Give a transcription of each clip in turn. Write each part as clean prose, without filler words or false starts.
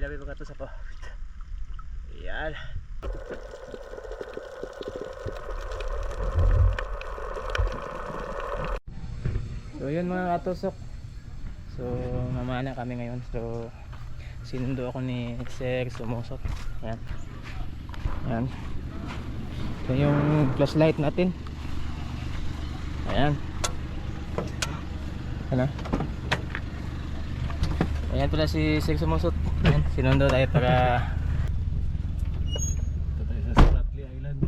Pinabi mga katusok ko. Ayan. So yun mga katusok. So mamana kami ngayon. So sinundo ako ni Sir Sumusot. Ayan. Ayan. So yung flashlight natin. Ayan. Ano? Ayan pala si Sir Sumusot. Ayan. Sinundo tayo para Ito tayo sa Spratly Island.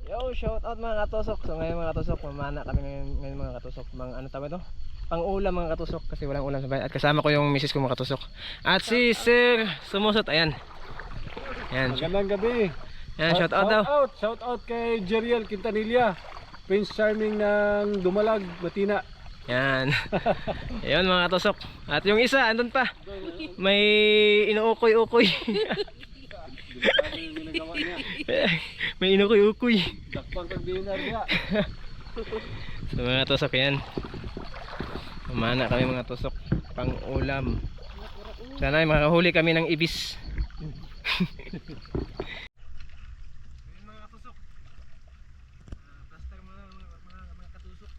Yo, shout out mga katusok. So ngayon mga katusok, mamana kami ngayon mga katusok. Ano tawag ito? Pang-ulam mga katusok kasi walang ulam sa bahay. At kasama ko yung misis ko mga katusok. At si Sir Sumusot, ayan. Ayan. Magandang gabi. Ayan, shout out daw. Shout out kay Jeriel Quintanilla, Prince Charming ng Dumalag, Batina. Yan. Ayun mga katusok. At yung isa, andun pa. May inuukoy-ukoy. May inukoy-ukoy. Dakpang kang dinar niya. So mga katusok yan. Mamana kami mga tusok. Pang ulam. Sana ay makahuli kami ng ibis. Mga katusok. Pastor mga katusok.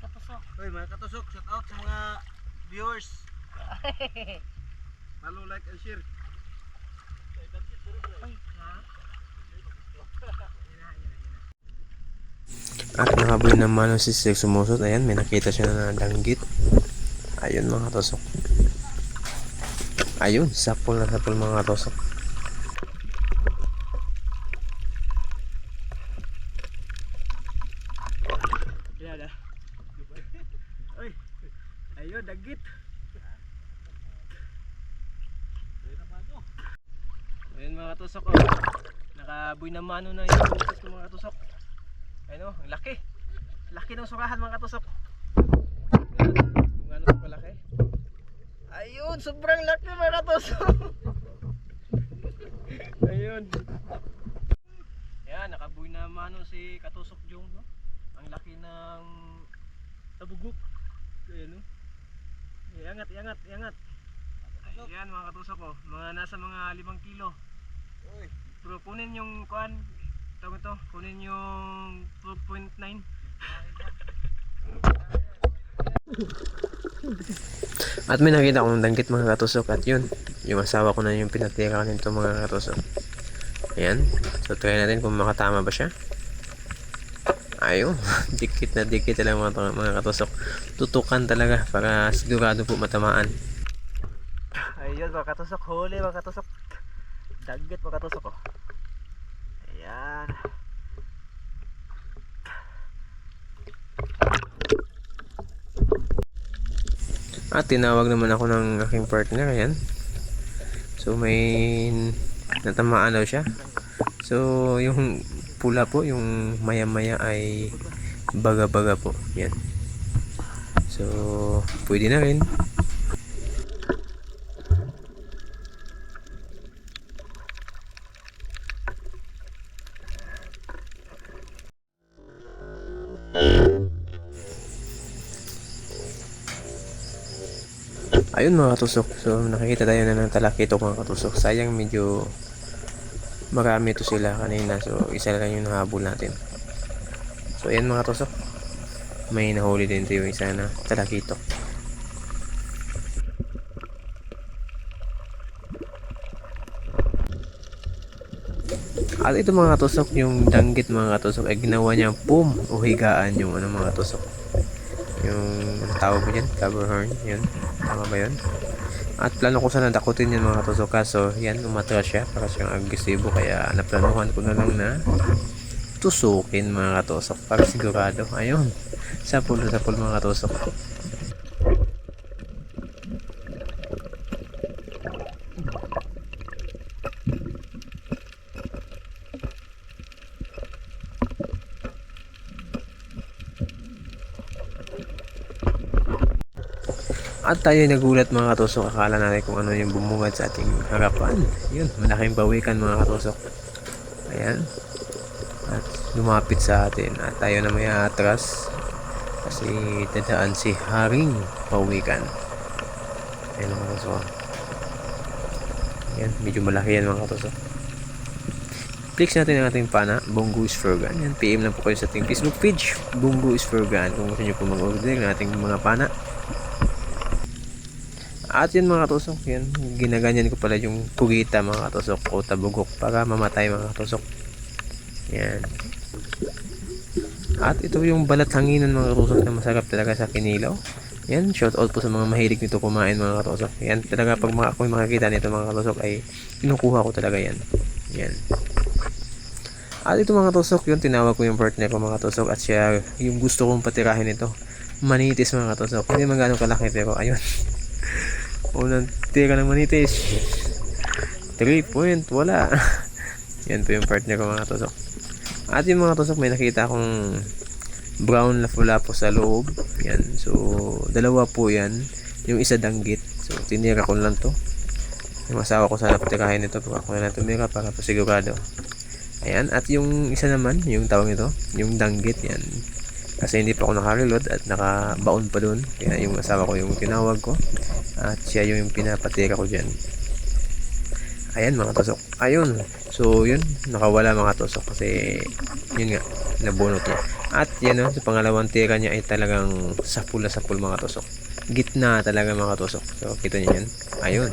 Katusok. Hoy mga katusok, shout out sa mga viewers. Follow, like and share. At nakaboy naman si Sir Sumusot. Ayan, may nakita siya na danggit. Ayun mga katusok. Ayun, sapol na sapol mga katusok. Yan ah. Oy. Ayun, dagit. Ayun mga katusok oh. Nakabuy na mano na yung bukas ng mga katusok. Ayun oh, ang laki. Laki ng surahan mga katusok. Kung ano pa laki. Ayun, sobrang laki mga katusok. Ayun. Yan, nakabuy na mano si Katusok Jong no? Ang laki ng tabugok. Ayan no? Iangat, iangat, iangat. Ayan mga katusok ko, mga nasa mga 5 kilo. Pero kunin yung kuan, tawag ito, kunin yung 12.9. At may nakita akong danggit mga katusok. At yun, yung asawa ko na yung pinatira nito mga katusok. Ayan, so try natin kung makatama ba siya. Ayun, dikit na dikit talaga mga katusok. Tutukan talaga para sigurado po matamaan. Ayun mga katusok, huli mga katusok. Dagit mga katusok ko. Ayan. At tinawag naman ako ng aking partner. Ayan. So may natamaan daw siya. So yung pula po, yung maya maya ay baga baga po. Yan. So pwede na rin. Ayun mga katusok, so nakikita tayo na ng talakito mga katusok. Sayang medyo marami to sila kanina, so isa lang yung nahabol natin. So ayan mga katusok, may nahuli din ito yung isa na talakito. At ito mga katusok, yung danggit mga katusok ay ginawa niyang pum o higaan yung ano mga katusok. Yung tawag mo dyan, cover horn, yun. Tama ba yun? At plano ko sana dakutin yan mga katusok, kaso yan, umatras siya para siyang agresibo, kaya naplanuhan ko na lang na tusukin mga katusok para sigurado. Ayun, sapul mga katusok. At tayo nagulat mga katusok, akala natin kung ano yung bumungad sa ating harapan. Yun, malaking bawikan mga katusok. Ayan. At lumapit sa atin. At tayo na may atras. kasi dadaan si Haring Pawikan. Ayan mga katusok. Yan, medyo malaki yan mga katusok. Click natin ang ating pana, Bongo is Fergan. Yan, PM lang po kayo sa ating Facebook page, Bongo is Fergan, kung gusto nyo po mag-order ng ating mga pana. At yan mga katusok, yan, ginaganyan ko pala yung pugita mga katusok o tabugok para mamatay mga katusok. Yan. At ito yung balat hanginan mga katusok na masarap talaga sa kinilaw. Yan, shout out po sa mga mahilig nito kumain mga katusok. Yan, talaga pag ako makakita nito mga katusok ay kinukuha ko talaga yan. Yan. At ito mga katusok, yun, tinawag ko yung partner ko mga katusok at siya yung gusto kong patirahin ito. Manitis mga katusok. Hindi man gano'ng kalaki pero ayun. Unang tira ng manitis. 3 point, wala. Yan po yung partner ko mga katusok. At yung mga katusok, may nakita akong brown lapu-lapu sa loob. Yan. So, dalawa po yan. Yung isa danggit. So, tinira ko lang to. Yung asawa ko sana patirahin ito. Pero ako na lang tumira para po sigurado. Ayan. At yung isa naman, yung tawag ito, yung danggit. Yan. Kasi hindi pa ako nakareload at nakabaon pa dun. Kaya yung asawa ko yung tinawag ko. At siya yung pinapatira ko dyan. Ayan mga tusok. Ayun. So yun. Nakawala mga tusok. Kasi yun nga. Nabunot niya. At yan o. Sa pangalawang tira niya ay talagang sapul na sapul mga tusok. Gitna talaga mga tusok. So kita niyo yan. Ayun.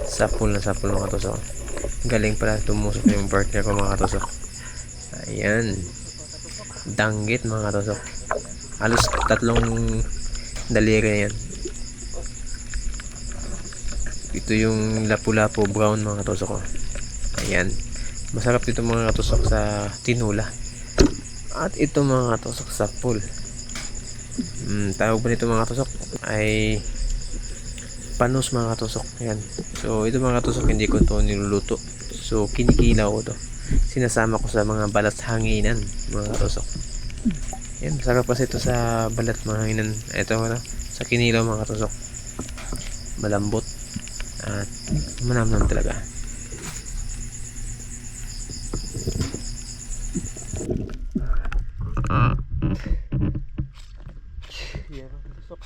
Sapul na sapul mga tusok. Galing pala tumusok yung partner ko mga tusok. Ayan. Danggit mga tusok. Halos 3 daliri yan. Ito yung lapu-lapu brown mga katusok ko. Ayan. Masarap dito mga katusok sa tinula. At ito mga katusok sa pool. Tawag pa nito mga katusok ay panos mga katusok. Ayan. So ito mga katusok hindi ko ito niluluto. So kinikilaw ko to. Sinasama ko sa mga balat hanginan mga katusok. Ayan. Masarap kasi ito sa balat mga hanginan. Ito sa kinilaw mga katusok. Malambot. At manamnam talaga. Yan ang tusok.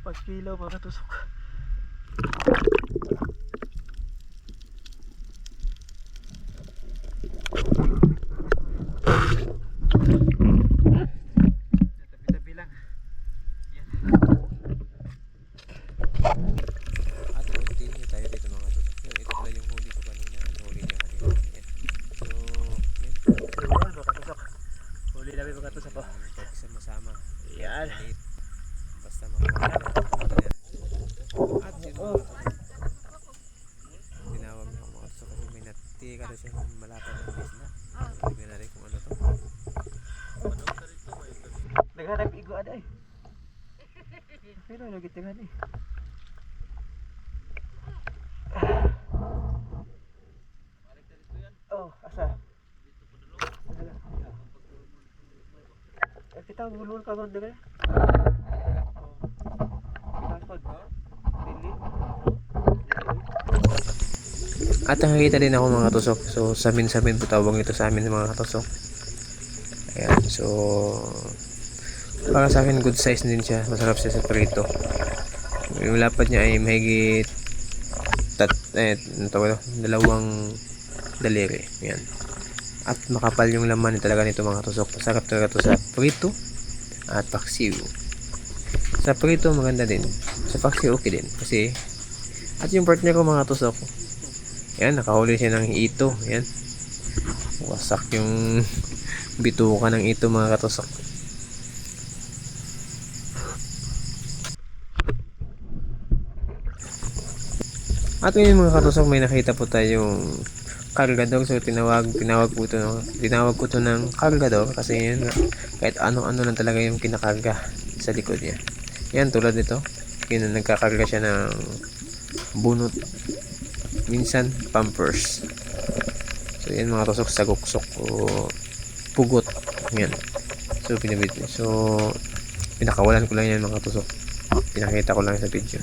Pagkilaw mga tusok. Tabi-tabi lang. Yan. At continue tayo dito mga tusok. Yun, ito pala yung huli ko kanina. Ang huli niya kanina. Yan. So, yan. Ayan mga katusok. Huli namin mga katusok po. Pagsama-sama. Yan. Basta makakala. At yun mga tusok. Tinawag niya ako mga tusok kasi may natira na siya malapad ng isla. Tignan natin kung ano to. Naghanap igo ada eh. Pero nagitingan eh. Oh, asa? Kita ngulur ka ganda ka. At nakakita din ako mga tusok. So samin-samin po tawag ito sa amin mga katusok. Ayan. So para sa akin good size din siya. Masarap siya sa prito. Yung lapad niya ay mahigit 2 daliri. Ayan. At makapal yung laman talaga nito mga tusok. Masarap talaga ito sa prito at paksiw. Sa prito maganda din. Sa paksiw okay din. Kasi at yung partner ko mga tusok. Ayan, nakahuli siya ng ito. Ayan. Wasak yung bituka ng ito mga katusok. At ngayon mga katusok, may nakita po tayong kargador. So tinawag ko to ng kargador kasi yun, kahit ano-ano lang talaga yung kinakarga sa likod niya. Yan, tulad nito. Nagkakarga siya ng bunot. Minsan pampers. So yan mga tusok, saguksok o pugot. Yan. So pinakawalan ko lang yan mga tusok. Pinakita ko lang sa video.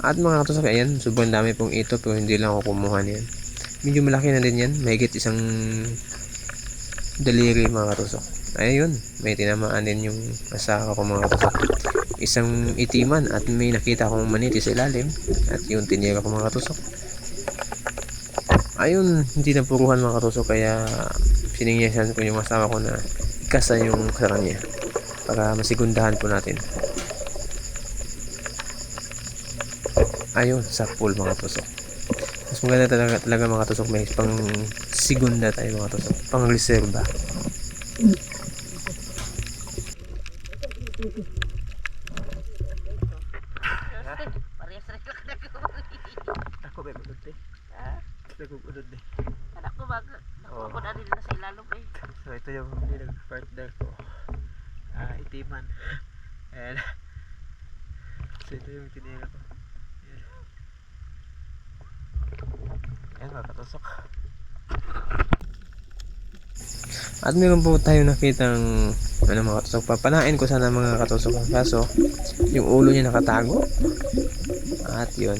At mga tusok, ayan, sobrang dami pong ito pero hindi lang ako kumuha niyan. Medyo malaki na din yan. Mahigit daliri mga katusok. Ayun, may tinamaan din yung asawa ko mga katusok. Isang itiman at may nakita akong maniti sa ilalim at yung tinira ko mga katusok. Ayun, hindi na puruhan mga katusok, kaya siningyasan ko yung asawa ko na ikasa yung sa kanya para masigundahan po natin. Ayun, sa pool mga katusok. Mas maganda talaga mga katusok, may pang segunda tayo mga katusok, pang reserva. Ako ba udod eh? Ako udod eh. Anak ko bag, ako na rin na sa ilalong eh. So ito yung partner ko. Itiman. Ayan. So ito yung tinira ko. Ayan. Ayan mga katusok. At meron po tayo nakitang mga katusok. Papanain ko sana mga katusok, kaso yung ulo niya nakatago. At yun,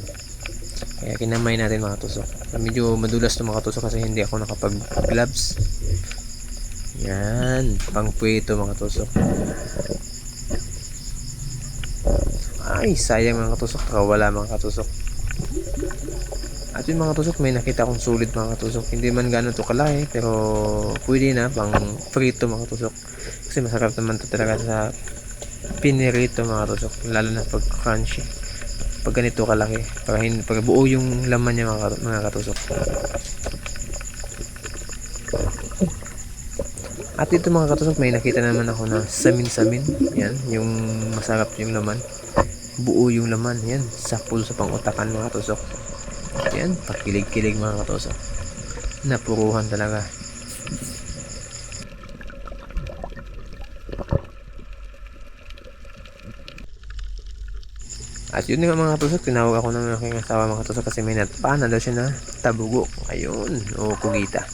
kaya kinamay natin mga katusok. Medyo madulas to mga katusok kasi hindi ako nakapag gloves. Yan, pang puwito mga katusok. Ay, sayang mga katusok, nakawala mga katusok. At yun mga katusok, may nakita akong sulit mga katusok. Hindi man gano'n to kalaki, pero pwede na pang prito mga katusok. Kasi masarap naman to talaga sa pinirito mga katusok, lalo na pag crunchy. Pag ganito kalaki, pag buo yung laman niya mga katusok. At dito mga katusok, may nakita naman ako na samin-samin. Yan, yung masarap yung laman. Buo yung laman. Yan, sapul sa pangutakan mga katusok. Yan, pakilig-kilig mga katusok. Napuruhan talaga. At yun nga mga katusok, tinawag ako ng aking asawa mga katusok kasi may natpana daw siya na tabugok. Ayun, o kugita.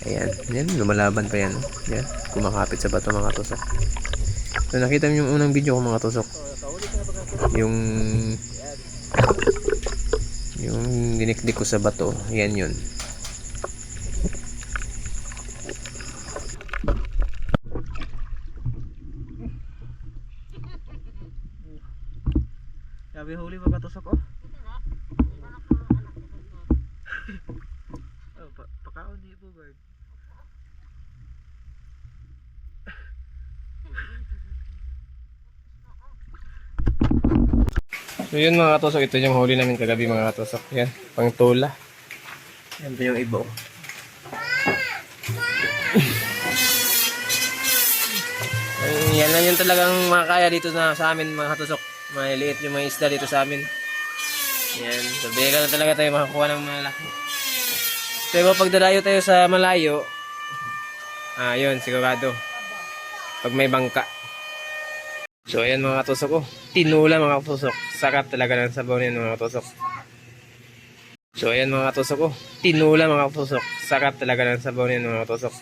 Ayan, yan, lumalaban pa yan. Yan, kumakapit sa bato mga katusok. So nakita niyo yung unang video ko mga katusok. Yung dinikdik ko sa bato, yan yun. Sabi huli ba katusok oh? Oh, pakaon di po bird. So yun mga katusok, ito yung huli namin kagabi mga katusok. Yan, pang tula. Yan pa yung ibo. Yan lang yung talagang makakaya dito sa amin mga katusok. Maliliit yung mga isda dito sa amin. Yan, so bigyan na talaga tayo makakuha ng malaki. Pero pag dalayo tayo sa malayo, yun, sigurado. Pag may bangka. So ayan mga katusok ko, tinula mga katusok. Sarap talaga ng sabaw niyan mga katusok. So ayan mga katusok ko, tinula mga katusok. Sarap talaga ng sabaw niyan mga katusok.